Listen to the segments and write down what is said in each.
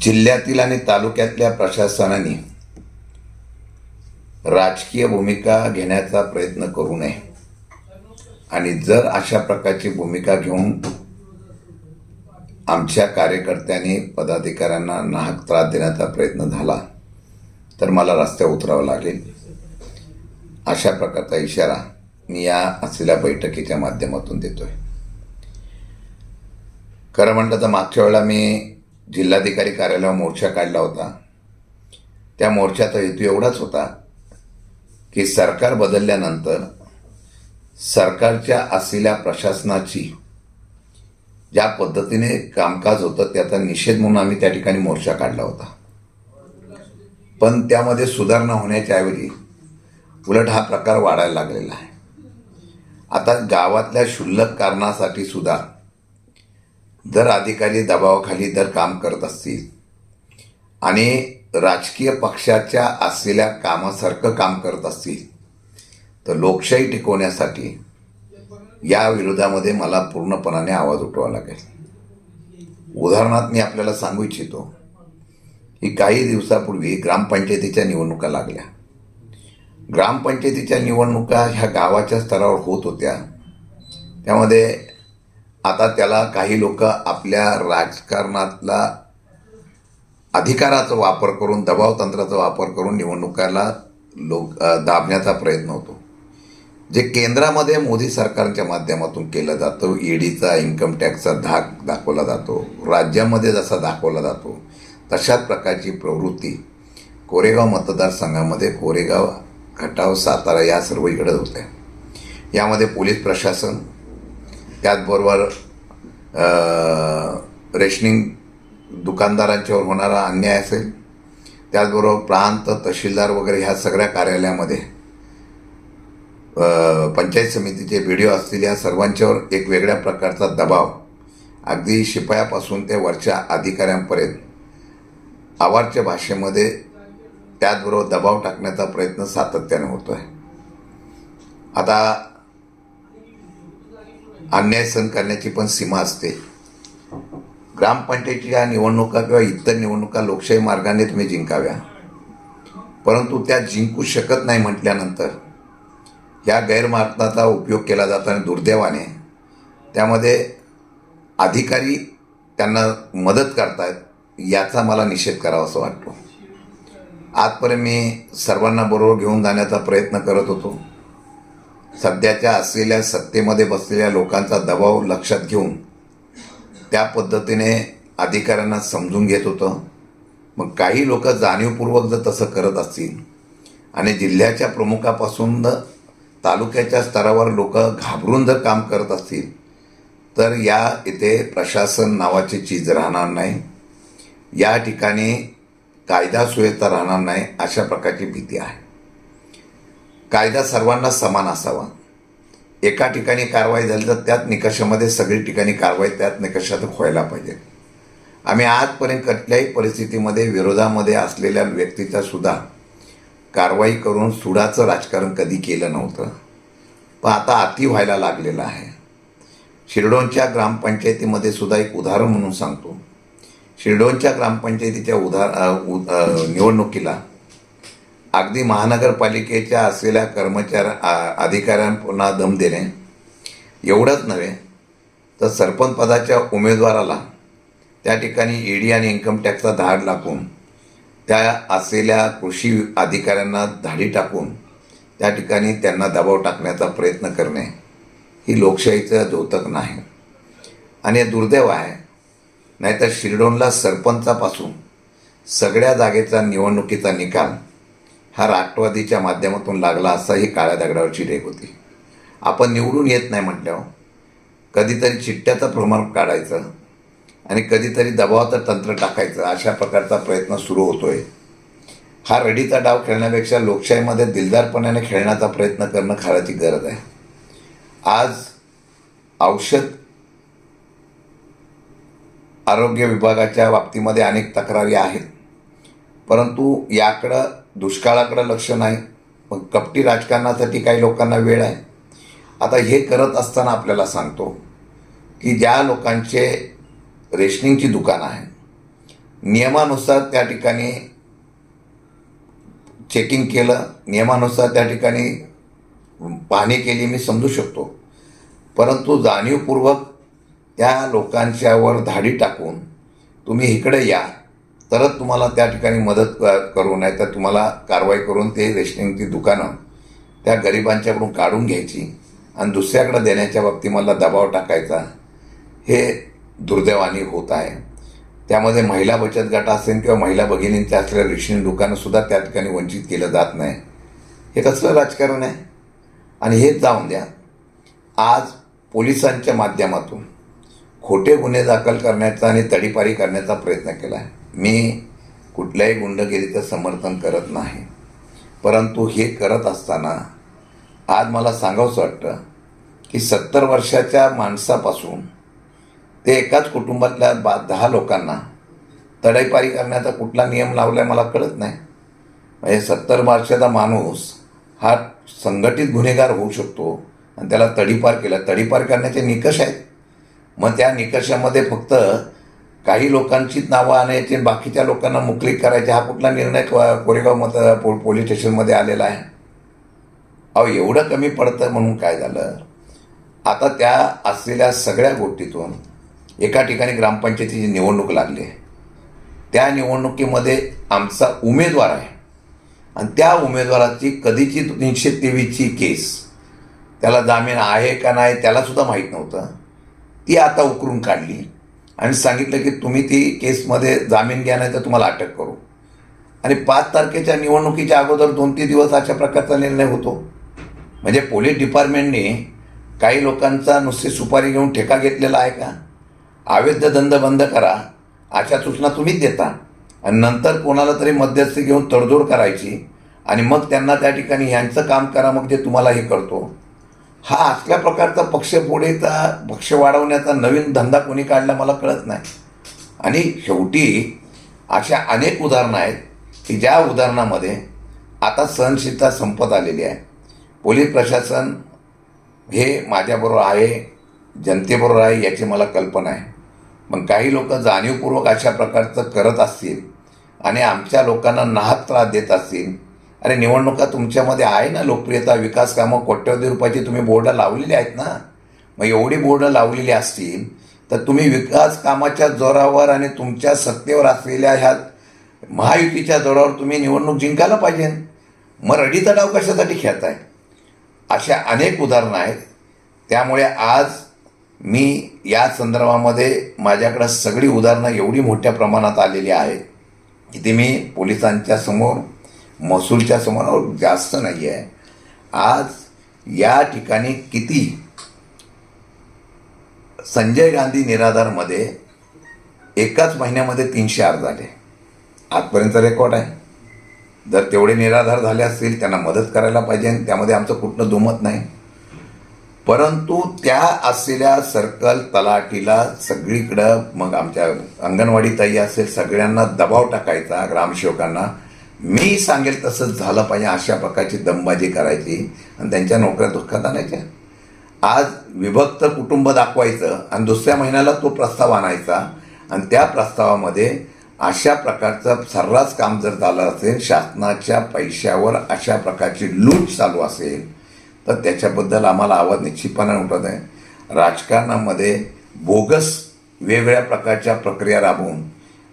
जिल्ह्यातील आणि तालुक्यातल्या प्रशासनाने राजकीय भूमिका घेण्याचा प्रयत्न करू नये आणि जर अशा प्रकारची भूमिका घेऊन आमच्या कार्यकर्त्यांनी पदाधिकाऱ्यांना नाहक त्रास देण्याचा प्रयत्न झाला तर मला रस्त्यावर उतरावं लागेल, अशा प्रकारचा इशारा मी या असलेल्या बैठकीच्या माध्यमातून देतोय. खरं म्हटलं तर मागच्या वेळेला मी जिल्हाधिकारी कार्यालयावर मोर्चा काढला होता. त्या मोर्चाचा हेतू एवढाच होता की सरकार बदलल्यानंतर सरकारच्या असलेल्या प्रशासनाची ज्या पद्धतीने कामकाज होतं त्याचा निषेध म्हणून आम्ही त्या ठिकाणी मोर्चा काढला होता. पण त्यामध्ये सुधारणा होण्याच्या ऐवजी उलट हा प्रकार वाढायला लागलेला आहे. आता गावातल्या क्षुल्लक कारणासाठी सुद्धा जर अधिकारी दबावाखाली जर काम करत असतील आणि राजकीय पक्षाच्या असलेल्या कामासारखं काम करत असतील तर लोकशाही टिकवण्यासाठी या विरोधामध्ये मला पूर्णपणाने आवाज उठवावा लागेल. उदाहरणार्थ मी आपल्याला सांगू इच्छितो की काही दिवसापूर्वी ग्रामपंचायतीच्या निवडणुका लागल्या. ग्रामपंचायतीच्या निवडणुका ह्या गावाच्या स्तरावर होत होत्या. त्यामध्ये आता त्याला काही लोक आपल्या राजकारणातला अधिकाराचा वापर करून, दबाव तंत्राचा वापर करून निवडणुकाला दाबण्याचा प्रयत्न होतो. जे केंद्रामध्ये मोदी सरकारच्या माध्यमातून केलं जातं, ईडीचा, इन्कम टॅक्सचा धाक दाखवला जातो, राज्यामध्ये जसा दाखवला जातो तशाच प्रकारची प्रवृत्ती कोरेगाव मतदारसंघामध्ये, कोरेगाव, खटाव, सातारा या सर्व इकडे होत्या. यामध्ये पोलीस प्रशासन, त्याचबरोबर रेशनिंग दुकानदारांच्यावर होणारा अन्याय असेल, त्याचबरोबर प्रांत, तहसीलदार वगैरे ह्या सगळ्या कार्यालयामध्ये पंचायत समितीचे व्हिडिओ असतील, या सर्वांच्यावर एक वेगळ्या प्रकारचा दबाव अगदी शिपायापासून ते वरच्या अधिकाऱ्यांपर्यंत आवारच्या भाषेमध्ये त्याचबरोबर दबाव टाकण्याचा प्रयत्न सातत्याने होतो आहे. आता अन्याय सहन करण्याची पण सीमा असते. ग्रामपंचायतीच्या निवडणुका किंवा इतर निवडणुका लोकशाही मार्गाने तुम्ही जिंकाव्या, परंतु त्या जिंकू शकत नाही म्हटल्यानंतर या गैरमार्गाचा उपयोग केला जातो आणि दुर्दैवाने त्यामध्ये अधिकारी त्यांना मदत करतायत, याचा मला निषेध करावा असं वाटतो. आजपर्यंत मी सर्वांना बरोबर घेऊन जाण्याचा प्रयत्न करत होतो. सध्याच्या असलेल्या सत्तेमध्ये बसलेल्या लोकांचा दबाव लक्षात घेऊन त्या पद्धतीने अधिकाऱ्यांना समजून घेत होतं. मग काही लोक जाणीवपूर्वक जर तसं करत असतील आणि जिल्ह्याच्या प्रमुखापासून तालुक्याच्या स्तरावर लोक घाबरून जर काम करत असतील तर या इथे प्रशासन नावाची चीज राहणार नाही. या ठिकाणी कायदा सुव्यवस्था राहणार नाही, अशा प्रकारची भीती आहे. कायदा सर्वांना समान असावा. एका ठिकाणी कारवाई झाली तर त्याच निकषामध्ये सगळी ठिकाणी कारवाई त्याच निकषात व्हायला पाहिजे. आम्ही आजपर्यंत कुठल्याही परिस्थितीमध्ये विरोधामध्ये असलेल्या व्यक्तीचा सुद्धा कारवाई करून सुडाचं राजकारण कधी केलं नव्हतं. पण आता अति व्हायला लागलेलं आहे. शिरडोनच्या ग्रामपंचायतीमध्ये सुद्धा एक उदाहरण म्हणून सांगतो. शिरडोनच्या ग्रामपंचायतीच्या निवडणुकीला अगदी महानगरपालिकेच्या असलेल्या अधिकाऱ्यांना दम देणे एवढंच नव्हे तर सरपंच पदाच्या उमेदवाराला त्या ठिकाणी ईडी आणि इन्कम टॅक्सचा धाड लागून त्या असलेल्या कृषी अधिकाऱ्यांना धाडी टाकून त्या ठिकाणी त्यांना दबाव टाकण्याचा प्रयत्न करणे ही लोकशाहीचं द्योतक नाही आणि दुर्दैव आहे. नाहीतर शिरडोनला सरपंचापासून सगळ्या जागेचा निवडणुकीचा निकाल हा राष्ट्रवादीच्या माध्यमातून लागला असता ही काळ्या दगडावरची रेघ होती. आपण निवडून येत नाही म्हटल्यावर कधीतरी चिठ्ठ्याचं प्रमाण काढायचं आणि कधीतरी दबावाचं तंत्र टाकायचं, अशा प्रकारचा प्रयत्न सुरू होतोय. हा रडीचा डाव खेळण्यापेक्षा लोकशाहीमध्ये दिलदारपणाने खेळण्याचा प्रयत्न करणं खऱ्याची गरज आहे. आज औषध आरोग्य विभागाच्या बाबतीमध्ये अनेक तक्रारी आहेत, परंतु याकडं दुष्काळाकडं लक्ष नाही. पण कपटी राजकारणासाठी काही लोकांना वेळ आहे. आता हे करत असताना आपल्याला सांगतो की ज्या लोकांचे रेशनिंगची दुकानं आहे नियमानुसार त्या ठिकाणी चेकिंग केलं, नियमानुसार त्या ठिकाणी पाहणी केली, मी समजू शकतो. परंतु जाणीवपूर्वक त्या लोकांच्यावर धाडी टाकून तुम्ही इकडे या तरच तुम्हाला त्या ठिकाणी मदत करू, नाही तर तुम्हाला कारवाई करून ते रेशनिंगची दुकानं त्या गरिबांच्याकडून काढून घ्यायची आणि दुसऱ्याकडे देण्याच्या बाबतीत मला दबाव टाकायचा, हे दुर्दैवाने होत आहे. त्यामध्ये महिला बचत गट असेल किंवा महिला भगिनींच्या असलेल्या रेशनिंग दुकानंसुद्धा त्या ठिकाणी वंचित केलं जात नाही. हे कसलं राजकारण आहे? आणि हेच जाऊन द्या, आज पोलिसांच्या माध्यमातून खोटे गुन्हे दाखल करण्याचा आणि तडीपारी करण्याचा प्रयत्न केला आहे. मी कुठल्याही गुंडगिरीचं समर्थन करत नाही, परंतु हे करत असताना आज मला सांगावंसं वाटतं की 70 वर्षाच्या माणसापासून ते एकाच कुटुंबातल्या 10 लोकांना तडीपारी करण्याचा कुठला नियम लावला आहे मला कळत नाही. म्हणजे 70 वर्षाचा माणूस हा संघटित गुन्हेगार होऊ शकतो आणि त्याला तडीपार केला. तडीपार करण्याचे निकष आहेत. मग त्या निकषामध्ये फक्त काही लोकांचीच नावं आणायची, बाकीच्या लोकांना मुकलिक करायचे, हा कुठला निर्णय कोरेगाव पोलीस स्टेशनमध्ये आलेला आहे? अहो, एवढं कमी पडतं म्हणून काय झालं? आता त्या असलेल्या सगळ्या गोष्टीतून एका ठिकाणी ग्रामपंचायतीची निवडणूक लागली आहे. त्या निवडणुकीमध्ये आमचा उमेदवार आहे आणि त्या उमेदवाराची कधीची 323ची केस, त्याला जामीन आहे का नाही त्यालासुद्धा माहीत नव्हतं. ती आता उकरून काढली आणि सांगितलं की तुम्ही ती केसमध्ये जामीन घ्या, नाही तर तुम्हाला अटक करू. आणि 5 तारखेच्या निवडणुकीच्या अगोदर 2-3 दिवस अशा प्रकारचा निर्णय होतो. म्हणजे पोलीस डिपार्टमेंटने काही लोकांचा नुसती सुपारी घेऊन ठेका घेतलेला आहे का? अवैध धंदा बंद करा अशा सूचना तुम्हीच देता आणि नंतर कोणाला तरी मध्यस्थी घेऊन तडजोड करायची आणि मग त्यांना त्या ठिकाणी ह्यांचं काम करा, मग जे तुम्हाला हे करतो. हा असल्या प्रकारचा पक्ष वाढवण्याचा नवीन धंदा कोणी काढला मला कळत नाही. आणि शेवटी अशा अनेक उदाहरणं आहेत की ज्या उदाहरणामध्ये आता सहनशीलता संपत आलेली आहे. पोलीस प्रशासन हे माझ्याबरोबर आहे, जनतेबरोबर आहे याची मला कल्पना आहे. मग काही लोक जाणीवपूर्वक अशा प्रकारचं करत असतील आणि आमच्या लोकांना नाहक त्रास देत असतील. अरे, निवडणुका तुमच्यामध्ये आहे ना, लोकप्रियता, विकास कामं, कोट्यवधी रुपयाची तुम्ही बोर्ड लावलेली आहेत ना. मग एवढी बोर्ड लावलेली असतील तर तुम्ही विकास कामाच्या जोरावर आणि तुमच्या सत्तेवर असलेल्या ह्या महायुतीच्या जोरावर तुम्ही निवडणूक जिंकायला पाहिजे. मग रडीचा डाव कशासाठी खेळताय? अशा अनेक उदाहरणं आहेत. त्यामुळे आज मी या संदर्भामध्ये माझ्याकडं सगळी उदाहरणं एवढी मोठ्या प्रमाणात आलेली आहेत की ती मी पोलिसांच्या समोर, महसूलच्या समोर जास्त नाही आहे. आज या ठिकाणी किती संजय गांधी निराधारमध्ये एकाच महिन्यामध्ये 300 अर्ज झाले, आजपर्यंत रेकॉर्ड आहे. जर तेवढे निराधार झाले असतील त्यांना मदत करायला पाहिजे, त्यामध्ये आमचं कुठलं दुमत नाही. परंतु त्या असलेल्या सर्कल तलाठीला सगळीकडं, मग आमच्या अंगणवाडी ताई असेल, सगळ्यांना दबाव टाकायचा, ग्रामसेवकांना मी सांगेल तसंच झालं पाहिजे अशा प्रकारची दमबाजी करायची आणि त्यांच्या नोकऱ्या धोक्यात आणायच्या. आज विभक्त कुटुंब दाखवायचं आणि दुसऱ्या महिन्याला तो प्रस्ताव आणायचा आणि त्या प्रस्तावामध्ये अशा प्रकारचं सर्रास काम जर झालं असेल, शासनाच्या पैशावर अशा प्रकारची लूट चालू असेल तर त्याच्याबद्दल आम्हाला आवाज निश्चितपणे उठत आहे. राजकारणामध्ये बोगस वेगवेगळ्या प्रकारच्या प्रक्रिया राबवून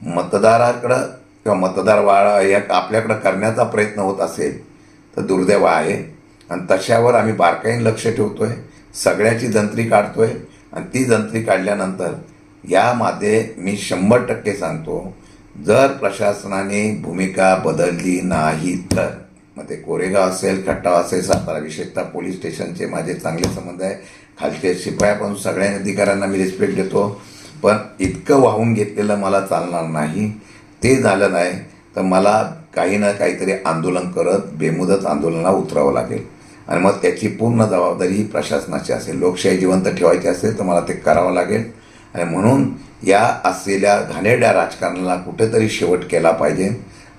मतदाराकडं किंवा मतदार या आपल्याकडं करण्याचा प्रयत्न होत असेल तर दुर्दैव आहे. आणि तशावर आम्ही बारकाईने लक्ष ठेवतो आहे, सगळ्याची जंत्री काढतो आहे. आणि ती जंत्री काढल्यानंतर यामध्ये मी 100% सांगतो, जर प्रशासनाने भूमिका बदलली नाही तर, मग ते कोरेगाव असेल, खटाव असेल, सातारा, विशेषतः पोलीस स्टेशनचे माझे चांगले संबंध आहे. खालचे शिपायापासून सगळ्या अधिकाऱ्यांना मी रिस्पेक्ट देतो, पण इतकं वाहून घेतलेलं मला चालणार नाही. ते झालं नाही तर मला काही ना काहीतरी आंदोलन करत बेमुदत आंदोलनाला उतरावं लागेल आणि मग त्याची पूर्ण जबाबदारी ही प्रशासनाची असेल. लोकशाही जिवंत ठेवायची असेल तर मला ते करावं लागेल. आणि म्हणून या असलेल्या घाणेरड्या राजकारणाला कुठेतरी शेवट केला पाहिजे.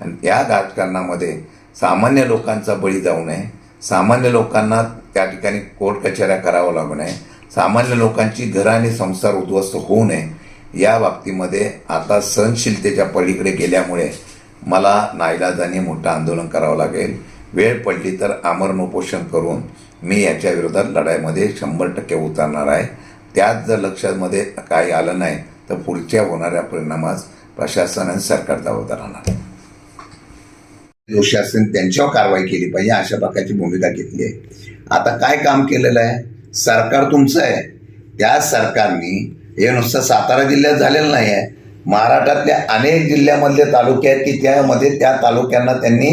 आणि या राजकारणामध्ये सामान्य लोकांचा बळी जाऊ नये, सामान्य लोकांना त्या ठिकाणी कोर्ट कचऱ्या करावं लागू नये, सामान्य लोकांची घरं आणि संसार उद्ध्वस्त होऊ नये या बाबतीमध्ये आता सहनशीलतेच्या पलीकडे गेल्यामुळे मला नाईलाजाने मोठं आंदोलन करावं लागेल. वेळ पडली तर आमरण उपोषण करून मी याच्या विरोधात लढाईमध्ये 100% उतरणार आहे. त्यात जर लक्षामध्ये काही आलं नाही तर पुढच्या होणाऱ्या परिणामास प्रशासन आणि सरकार जबाबदार राहणार. दोषी असेल त्यांच्यावर कारवाई केली पाहिजे अशा प्रकारची भूमिका घेतली आहे. आता काय काम केलेलं आहे? सरकार तुमचं आहे. त्या सरकारने हे नुसतं सातारा जिल्ह्यात झालेलं नाही आहे, महाराष्ट्रातल्या अनेक जिल्ह्यामधले तालुके आहेत की त्यामध्ये त्या तालुक्यांना त्यांनी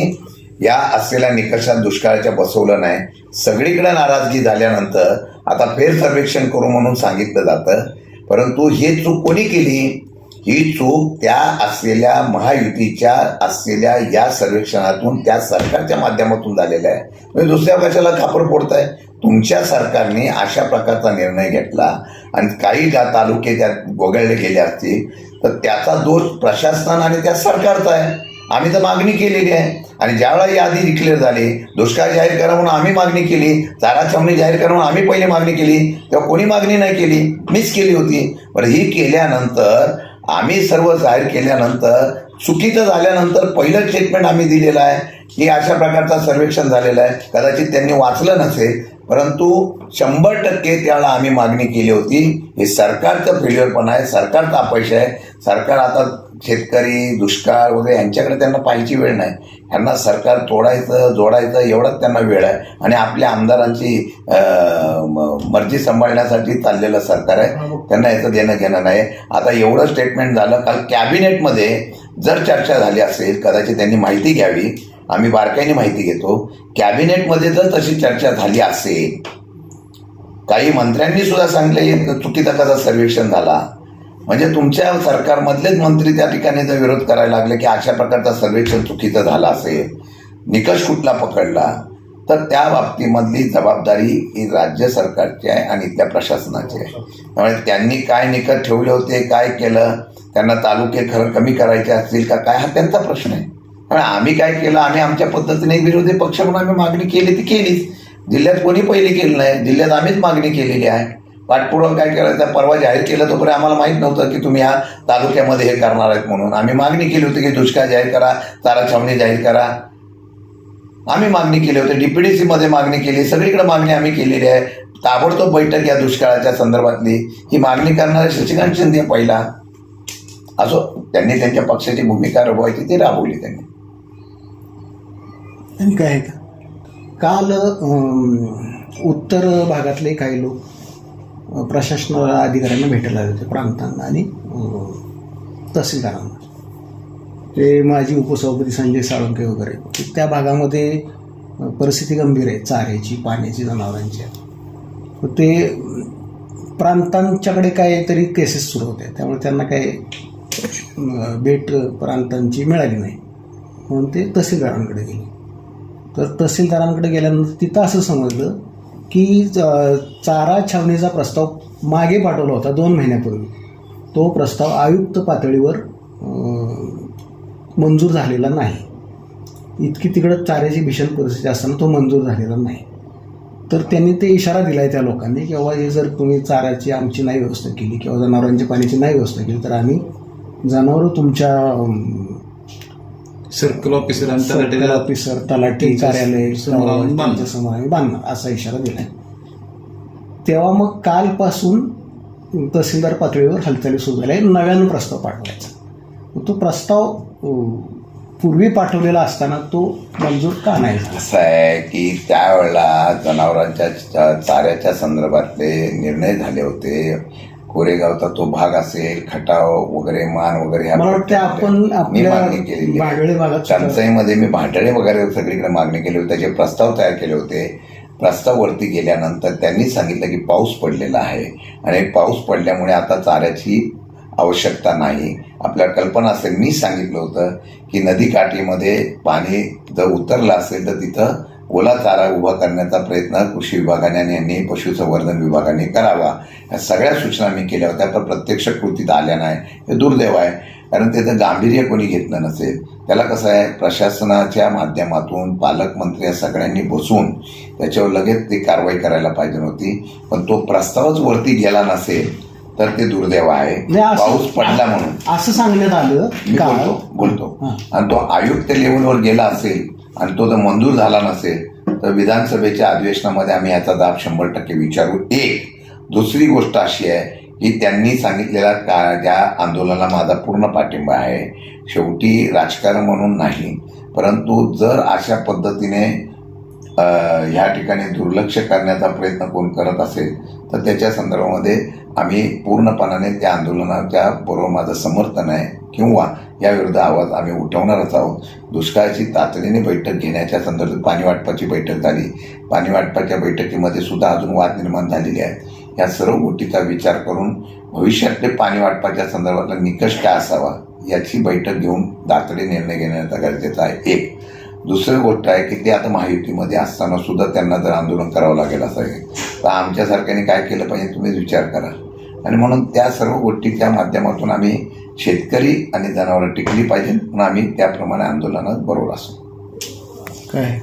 या असलेल्या निकषात दुष्काळाच्या बसवलं नाही. सगळीकडे नाराजगी झाल्यानंतर आता फेरसर्वेक्षण करू म्हणून सांगितलं जातं. परंतु ही चूक कोणी केली? ही चूक त्या असलेल्या महायुतीच्या असलेल्या या सर्वेक्षणातून त्या सरकारच्या माध्यमातून झालेलं आहे. म्हणजे दुसऱ्या कशाला खापर फोडताय? तुमच्या सरकारने अशा प्रकारचा निर्णय घेतला आणि काही तालुके त्यात वगळले गेले असतील तर त्याचा दोष प्रशासन आणि त्या सरकारचा आहे. आम्ही तर मागणी केलेली आहे आणि ज्यावेळेला यादी डिक्लेअर झाली, दुष्काळ जाहीर करा म्हणून आम्ही मागणी केली, चारा छावणी जाहीर करा म्हणून आम्ही पहिले मागणी केली, तेव्हा कोणी मागणी नाही केली, मीच केली होती. पण ही केल्यानंतर आम्ही सर्व जाहीर केल्यानंतर चुकीचं झाल्यानंतर पहिलं स्टेटमेंट आम्ही दिलेलं आहे की अशा प्रकारचं सर्वेक्षण झालेलं आहे. कदाचित त्यांनी वाचलं नसेल, परंतु 100% त्याला आम्ही मागणी केली होती. हे सरकारचं फेल्युअर पण आहे, सरकारचा अपयश आहे. सरकार आता शेतकरी, दुष्काळ वगैरे यांच्याकडे त्यांना पाहायची वेळ नाही. ह्यांना सरकार तोडायचं, जोडायचं एवढाच त्यांना वेळ आहे आणि आपल्या आमदारांची मर्जी सांभाळण्यासाठी चाललेलं सरकार आहे. त्यांना याचं देणं घेणं नाही. आता एवढं स्टेटमेंट झालं. काल कॅबिनेटमध्ये जर चर्चा झाली असेल, कदाचित त्यांनी माहिती घ्यावी, आम्ही बारकाईने माहिती घेतो. कॅबिनेटमध्ये जर तशी चर्चा झाली असेल, काही मंत्र्यांनी सुद्धा सांगितलं चुकीचा कसा सर्वेक्षण झाला, म्हणजे तुमच्या सरकारमधलेच मंत्री त्या ठिकाणी जर विरोध करायला लागले की अशा प्रकारचा सर्वेक्षण चुकीचं झालं असेल, निकष कुठला पकडला, तर त्या बाबतीमधली जबाबदारी ही राज्य सरकारची आहे आणि इथल्या प्रशासनाची आहे. त्यामुळे त्यांनी काय निकष ठेवले होते, काय केलं, त्यांना तालुके कमी करायचे असतील का काय, हा त्यांचा प्रश्न आहे. पण आम्ही काय केलं? आम्ही आमच्या पद्धतीने विरोधी पक्ष म्हणून आम्ही मागणी केली ती केलीच. जिल्ह्यात कोणी पहिली केली नाही, जिल्ह्यात आम्हीच मागणी केलेली आहे. पाठपुरावा काय करायचं? परवा जाहीर केलं तोपर्यंत आम्हाला माहीत नव्हतं की तुम्ही ह्या तालुक्यामध्ये हे करणार आहेत म्हणून. आम्ही मागणी केली होती की दुष्काळ जाहीर करा, चारा छावणी जाहीर करा. आम्ही मागणी केली होती, DPDC मध्ये मागणी केली, सगळीकडे मागणी आम्ही केलेली आहे. ताबडतोब बैठक या दुष्काळाच्या संदर्भातली ही मागणी करणारे शशिकांत शिंदे पहिला असो, त्यांनी त्यांच्या पक्षाची भूमिका राबवायची ती राबवली त्यांनी. आणि काय आहे का, काल उत्तर भागातले काही लोक प्रशासन अधिकाऱ्यांना भेटायला आले होते, प्रांतांना आणि तहसीलदारांना. ते माजी उपसभापती संजय साळुंखे वगैरे. त्या भागामध्ये परिस्थिती गंभीर आहे, चाऱ्याची, पाण्याची, जनावरांची. ते प्रांतांच्याकडे काहीतरी केसेस सुरू होते, त्यामुळे त्यांना काही भेट प्रांतांची मिळाली नाही म्हणून ते तहसीलदारांकडे गेले. तर तहसीलदारांकडे गेल्यानंतर तिथं असं समजलं की चारा छावणीचा प्रस्ताव मागे पाठवला होता 2 महिन्यापूर्वी. तो प्रस्ताव आयुक्त पातळीवर मंजूर झालेला नाही. इतकी तिकडं चाऱ्याची भीषण परिस्थिती असताना तो मंजूर झालेला नाही. तर त्यांनी ते इशारा दिला आहे त्या लोकांनी की बाबा हे जर तुम्ही चाऱ्याची आमची नाही व्यवस्था केली किंवा जनावरांच्या पाण्याची नाही व्यवस्था केली तर आम्ही जनावरं तुमच्या सर्कल ऑफिसर तलाठी कार्यालय समोर आम्ही बांधणार असा इशारा दिला. तेव्हा मग कालपासून तहसीलदार पातळीवर हालचाली सुरू झाल्या. नव्यानं प्रस्ताव पाठवायचा. तो प्रस्ताव पूर्वी पाठवलेला असताना तो मंजूर का नाही झाला? असं आहे की त्यावेळेला जनावरांच्या चाऱ्याच्या संदर्भातले निर्णय झाले होते. कोरेगावचा तो भाग असेल, खटाव वगैरे, मान वगैरे, मला वाटतं आपण आपल्या भाडळे भागात टंचाईमध्ये मी भाडळे वगैरे सगळीकडे मागणी केली होती. त्याचे प्रस्ताव तयार केले होते. प्रस्ताव वरती गेल्यानंतर त्यांनी सांगितलं की पाऊस पडलेला आहे आणि पाऊस पडल्यामुळे आता चाऱ्याची आवश्यकता नाही. आपल्याला कल्पना असेल, मी सांगितलं होतं की नदीकाठीमध्ये पाणी जर उतरलं असेल तर तिथं ओला चारा उभा करण्याचा प्रयत्न कृषी विभागाने आणि पशुसंवर्धन विभागाने करावा. ह्या सगळ्या सूचना मी केल्या होत्या, पण प्रत्यक्ष कृतीत आल्या नाही. हे दुर्दैव आहे, कारण त्याचं गांभीर्य कोणी घेतलं नसेल. त्याला कसं आहे, प्रशासनाच्या माध्यमातून पालकमंत्री या सगळ्यांनी बसून त्याच्यावर लगेच ती कारवाई करायला पाहिजे नव्हती. पण तो प्रस्तावच वरती गेला नसेल तर ते दुर्दैव आहे. नाही, असं- पाऊस पडला म्हणून असं सांगण्यात आलं मी का बोलतो हां. आणि तो आयुक्त लेवलवर गेला असेल आणि तो जर मंजूर झाला नसेल तर विधानसभेच्या अधिवेशनामध्ये आम्ही याचा दाब 100% विचारू. एक दुसरी गोष्ट अशी आहे की त्यांनी सांगितलेल्या ज्या आंदोलनाला माझा पूर्ण पाठिंबा आहे. शेवटी राजकारण म्हणून नाही, परंतु जर अशा पद्धतीने ह्या ठिकाणी दुर्लक्ष करण्याचा प्रयत्न कोण करत असेल तर त्याच्या संदर्भामध्ये आम्ही पूर्णपणाने त्या आंदोलनाच्या बरोबर माझं समर्थन आहे किंवा याविरुद्ध आवाज आम्ही उठवणारच आहोत. दुष्काळाची तातडीने बैठक घेण्याच्या संदर्भात पाणी वाटपाची बैठक झाली. पाणी वाटपाच्या बैठकीमध्ये सुद्धा अजून वाद निर्माण झालेले आहेत. या सर्व गोष्टीचा विचार करून भविष्यातले पाणी वाटपाच्या संदर्भातला निकष काय असावा याची बैठक घेऊन तातडी निर्णय घेण्याचा गरजेचा आहे. एक दुसरी गोष्ट आहे की ते आता महायुतीमध्ये असताना सुद्धा त्यांना जर आंदोलन करावं लागेल असेल तर आमच्यासारख्याने काय केलं पाहिजे तुम्ही विचार करा. आणि म्हणून त्या सर्व गोष्टीच्या माध्यमातून आम्ही शेतकरी आणि जनावरं टिकली पाहिजे म्हणून आम्ही त्याप्रमाणे आंदोलनात बरोबर असू. काय